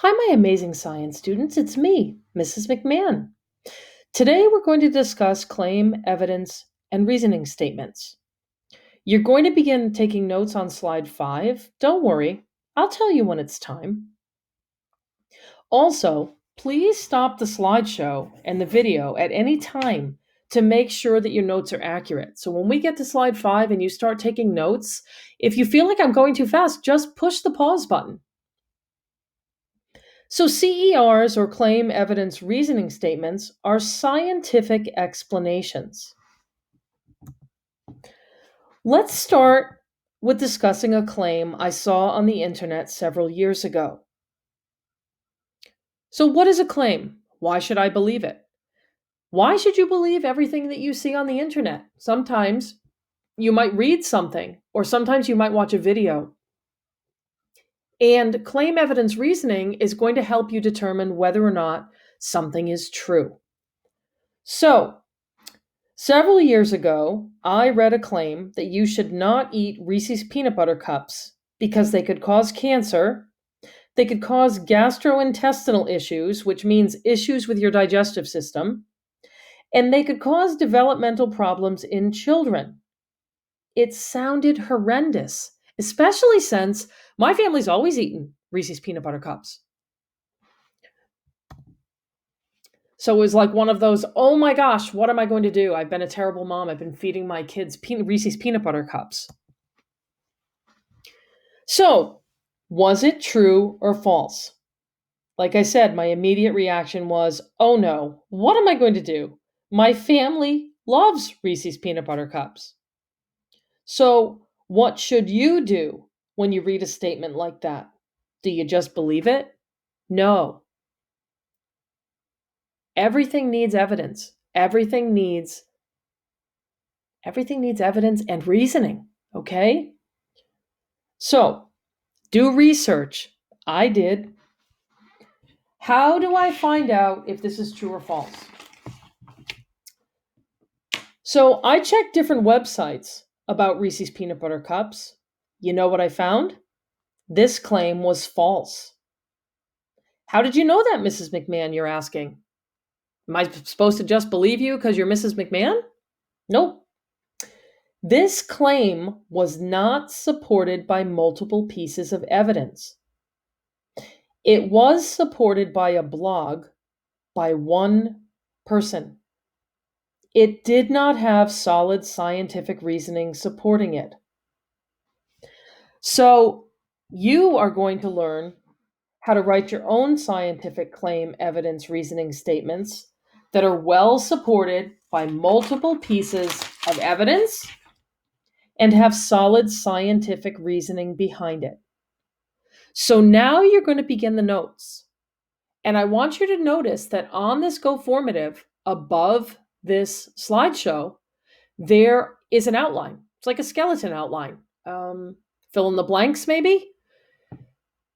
Hi, my amazing science students. It's me, Mrs. McMahon. Today we're going to discuss claim, evidence, and reasoning statements. You're going to begin taking notes on slide 5. Don't worry, I'll tell you when it's time. Also, please stop the slideshow and the video at any time to make sure that your notes are accurate. So when we get to slide 5 and you start taking notes, if you feel like I'm going too fast, just push the pause button. So, CERs, or claim evidence reasoning statements, are scientific explanations. Let's start with discussing a claim I saw on the internet several years ago. So, what is a claim? Why should I believe it? Why should you believe everything that you see on the internet? Sometimes you might read something, or sometimes you might watch a video. And claim evidence reasoning is going to help you determine whether or not something is true. So, several years ago, I read a claim that you should not eat Reese's peanut butter cups because they could cause cancer, they could cause gastrointestinal issues, which means issues with your digestive system, and they could cause developmental problems in children. It sounded horrendous, especially since my family's always eaten Reese's peanut butter cups. So it was like one of those, oh my gosh, what am I going to do? I've been a terrible mom. I've been feeding my kids Reese's peanut butter cups. So, was it true or false? Like I said, my immediate reaction was, oh no, what am I going to do? My family loves Reese's peanut butter cups. So, what should you do when you read a statement like that? Do you just believe it? No. Everything needs evidence. Everything needs evidence and reasoning, okay? So, do research. I did. How do I find out if this is true or false? So, I checked different websites about Reese's peanut butter cups. You know what I found? This claim was false. How did you know that, Mrs. McMahon, you're asking? Am I supposed to just believe you because you're Mrs. McMahon? Nope. This claim was not supported by multiple pieces of evidence. It was supported by a blog by one person. It did not have solid scientific reasoning supporting it. So, you are going to learn how to write your own scientific claim evidence reasoning statements that are well supported by multiple pieces of evidence and have solid scientific reasoning behind it. So now you're going to begin the notes. And I want you to notice that on this Go Formative, above this slideshow, there is an outline. It's like a skeleton outline. Fill in the blanks, maybe.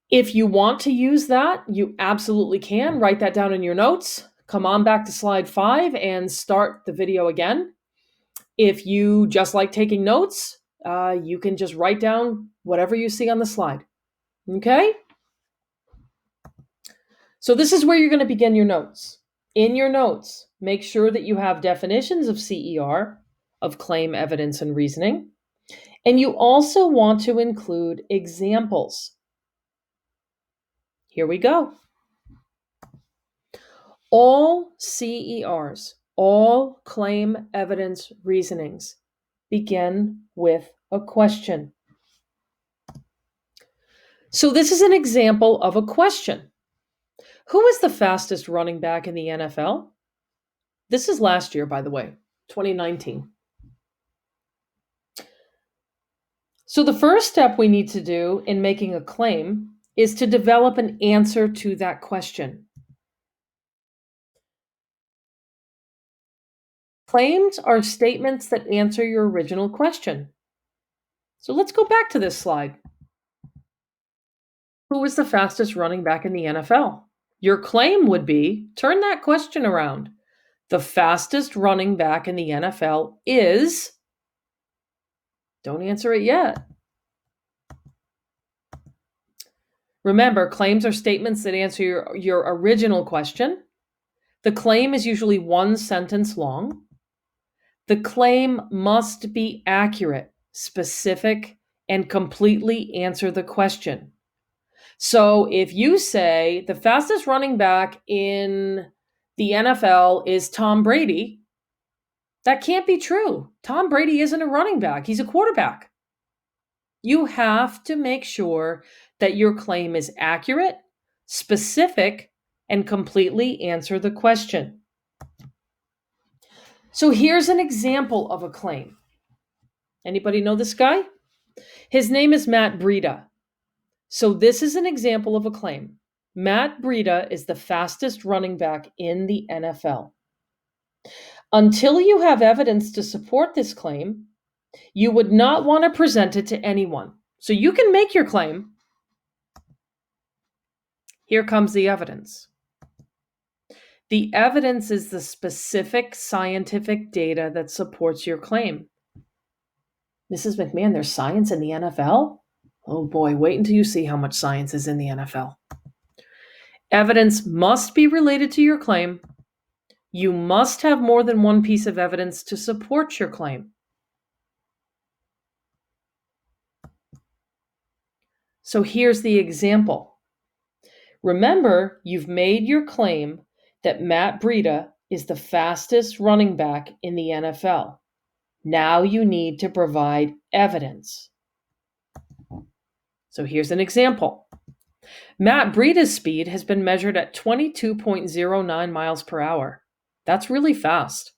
If you want to use that, you absolutely can. Write that down in your notes. Come on back to slide 5 and start the video again. If you just like taking notes, you can just write down whatever you see on the slide. Okay? So this is where you're going to begin your notes. In your notes, make sure that you have definitions of CER, of claim, evidence, and reasoning. And you also want to include examples. Here we go. All CERs, all claim, evidence, reasonings, begin with a question. So this is an example of a question. Who is the fastest running back in the NFL? This is last year, by the way, 2019. So the first step we need to do in making a claim is to develop an answer to that question. Claims are statements that answer your original question. So let's go back to this slide. Who was the fastest running back in the NFL? Your claim would be, turn that question around. The fastest running back in the NFL is, don't answer it yet. Remember, claims are statements that answer your original question. The claim is usually one sentence long. The claim must be accurate, specific, and completely answer the question. So if you say the fastest running back in the NFL is Tom Brady, that can't be true. Tom Brady isn't a running back, he's a quarterback. You have to make sure that your claim is accurate, specific, and completely answer the question. So here's an example of a claim. Anybody know this guy? His name is Matt Breida. So this is an example of a claim. Matt Breida is the fastest running back in the NFL. Until you have evidence to support this claim, you would not want to present it to anyone. So you can make your claim. Here comes the evidence. The evidence is the specific scientific data that supports your claim. Mrs. McMahon, there's science in the NFL? Oh boy, wait until you see how much science is in the NFL. Evidence must be related to your claim. You must have more than one piece of evidence to support your claim. So here's the example. Remember, you've made your claim that Matt Breida is the fastest running back in the NFL. Now you need to provide evidence. So here's an example. Matt Breida's speed has been measured at 22.09 miles per hour. That's really fast.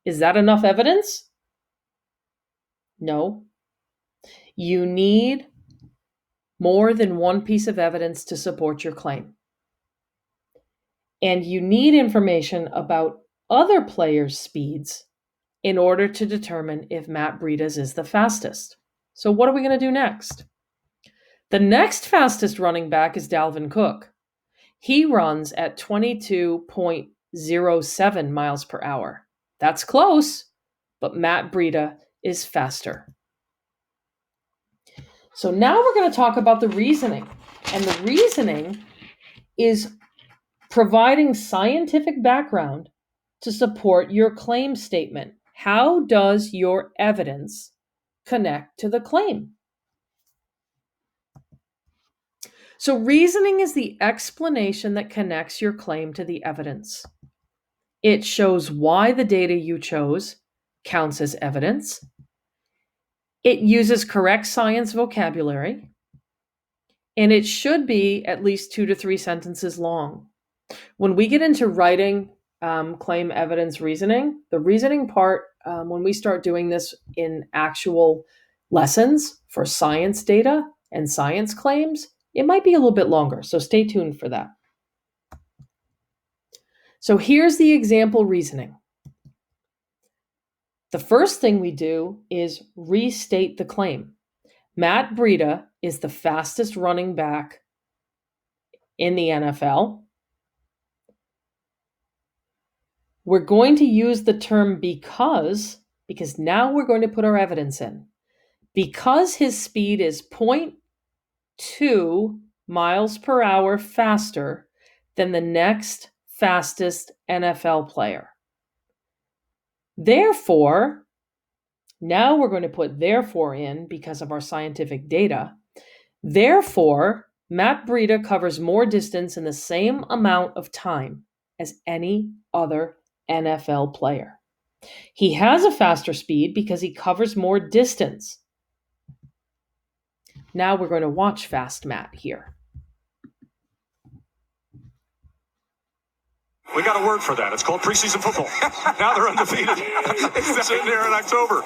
Is that enough evidence? No. You need more than one piece of evidence to support your claim. And you need information about other players' speeds in order to determine if Matt Breida's is the fastest. So what are we going to do next? The next fastest running back is Dalvin Cook. He runs at 22.07 miles per hour. That's close, but Matt Breida is faster. So now we're going to talk about the reasoning. And the reasoning is providing scientific background to support your claim statement. How does your evidence connect to the claim? So reasoning is the explanation that connects your claim to the evidence. It shows why the data you chose counts as evidence. It uses correct science vocabulary. And it should be at least 2 to 3 sentences long. When we get into writing claim evidence reasoning, the reasoning part, when we start doing this in actual lessons for science data and science claims, it might be a little bit longer. So stay tuned for that. So here's the example reasoning. The first thing we do is restate the claim. Matt Breida is the fastest running back in the NFL. We're going to use the term because now we're going to put our evidence in. Because his speed is 0.2 miles per hour faster than the next fastest NFL player. Therefore, now we're going to put therefore in because of our scientific data. Therefore, Matt Breida covers more distance in the same amount of time as any other NFL player. He has a faster speed because he covers more distance. Now we're going to watch Fast Matt here. We got a word for that. It's called preseason football. Now they're undefeated. It's in there in October.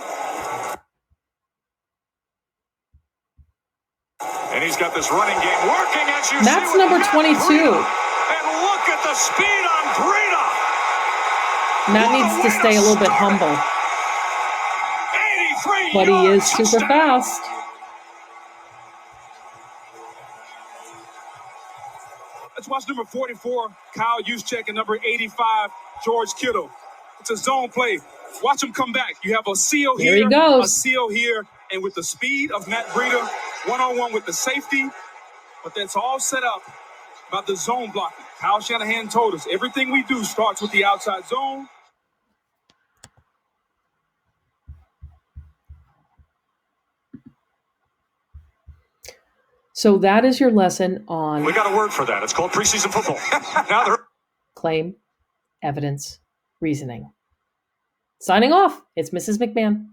And he's got this running game working as you Matt's see. Number 22. And look at the speed on Breida. Matt needs to stay a little bit humble. But he is super fast. Let's watch number 44, Kyle Juszczyk, and number 85, George Kittle. It's a zone play. Watch him come back. You have a seal Here here, he goes. a seal here, and with the speed of Matt Breida, one-on-one with the safety, But that's all set up about the zone blocking. Kyle Shanahan told us everything we do starts with the outside zone. So that is your lesson on We got a word for that. It's called preseason football. Now claim, evidence, reasoning. Signing off, it's Mrs. McMahon.